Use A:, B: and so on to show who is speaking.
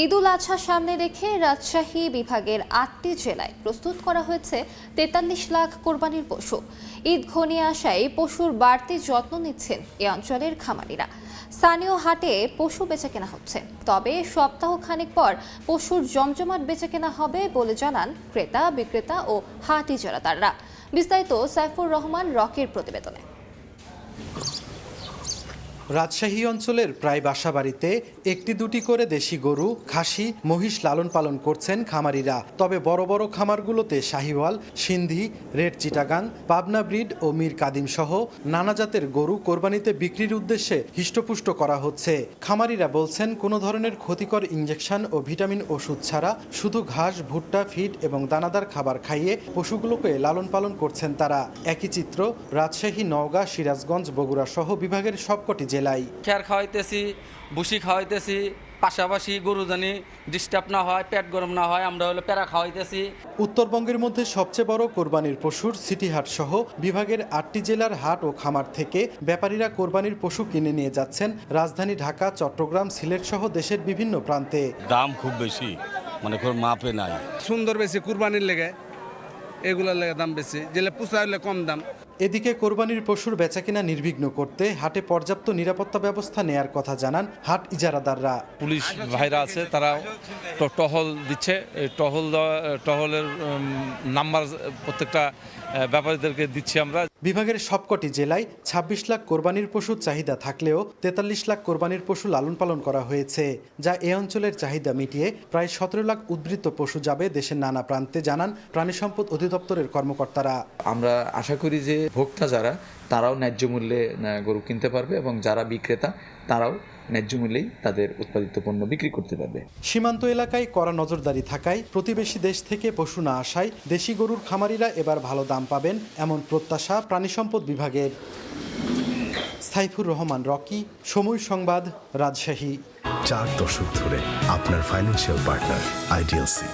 A: ঈদুল আজহা সামনে রেখে রাজশাহী বিভাগের ৮টি জেলায় প্রস্তুত করা হয়েছে ৪৩ লাখ কোরবানির পশু। ঈদ ঘনিয়ে আসায় পশুর বাড়তি যত্ন নিচ্ছেন এ অঞ্চলের খামারিরা। স্থানীয় হাটে পশু বেচাকেনা হচ্ছে, তবে সপ্তাহ খানেক পর পশুর জমজমাট বেচাকেনা হবে বলে জানান ক্রেতা বিক্রেতা ও হাট ইজারাদাররা। বিস্তারিত সাইফুর রহমান রকির প্রতিবেদনে।
B: রাজশাহী অঞ্চলের প্রায় বাসাবাড়িতে একটি দুটি করে দেশি গরু, খাসি, মহিষ লালন পালন করছেন খামারিরা। তবে বড় বড় খামারগুলোতে শাহিওয়াল, সিন্ধি, রেড চিটাগাং, পাবনা ব্রিড ও মীর কাদিম সহ নানা জাতের গরু কোরবানিতে বিক্রির উদ্দেশ্যে হিষ্টপুষ্ট করা হচ্ছে। খামারিরা বলছেন, কোনো ধরনের ক্ষতিকর ইঞ্জেকশন ও ভিটামিন ওষুধ ছাড়া শুধু ঘাস, ভুট্টা, ফিড এবং দানাদার খাবার খাইয়ে পশুগুলোকে লালন পালন করছেন তারা। একই চিত্র রাজশাহী, নওগাঁ, সিরাজগঞ্জ, বগুড়া সহ বিভাগের সবকটি জেলায়।
C: খেয়ার খাওয়াইতেছি, ভুসি খাওয়াইতেছি, পাশাপাশি গরু জানি ডিস্টার্ব না হয়, পেট গরম না হয়, আমরা হলো প্যারা খাওয়াইতেছি।
B: উত্তরবঙ্গের মধ্যে সবচেয়ে বড় কোরবানির পশুর সিটি হাট সহ বিভাগের ৮টি জেলার হাট ও খামার থেকে ব্যাপারীরা কোরবানির পশু কিনে নিয়ে যাচ্ছেন রাজধানী ঢাকা, চট্টগ্রাম, সিলেট সহ দেশের বিভিন্ন প্রান্তে।
D: দাম খুব বেশি, মানে কোনো মাপে নাই।
E: সুন্দর বেশি কুরবানির লেগে, এগুলোর লেগে দাম বেশি, যেগুলো পুষা হলে কম দাম।
B: এদিকে কোরবানির পশুর বেচাকেনা নির্বিঘ্ন করতে হাটে পর্যাপ্ত নিরাপত্তা ব্যবস্থা নেয়ার কথা জানান হাট ইজারাদাররা।
F: পুলিশ ভাইরা আছে, তারা টহল দিচ্ছে। টহলের নাম্বার প্রত্যেকটা ব্যাপারীদেরকে দিচ্ছি আমরা।
B: বিভাগের সবকটি জেলায় ২৬ লাখ কোরবানির পশুর চাহিদা থাকলেও ৪৩ লাখ কোরবানির পশু লালন পালন করা হয়েছে, যা এ অঞ্চলের চাহিদা মিটিয়ে প্রায় ১৭ লাখ উদ্বৃত্ত পশু যাবে দেশের নানা প্রান্তে, জানান প্রাণী সম্পদ অধিদপ্তরের কর্মকর্তারা।
G: আমরা আশা করি যে ভোক্তা যারা, তারাও ন্যায্য মূল্যে গরু কিনতে পারবে এবং যারা বিক্রেতা তারাও ন্যায্য মূল্যেই তাদের উৎপাদিত পণ্য বিক্রি করতে পারবে।
B: সীমান্ত এলাকায় কড়া নজরদারি থাকায় প্রতিবেশী দেশ থেকে পশু না আসায় দেশি গরুর খামারিরা এবার ভালো দাম পাবেন, এমন প্রত্যাশা প্রাণী সম্পদ বিভাগের। সাইফুর রহমান রকি, সময় সংবাদ, রাজশাহী।
H: 4 দশক ধরে আপনার ফাইন্যান্সিয়াল পার্টনার আইডিএলসি।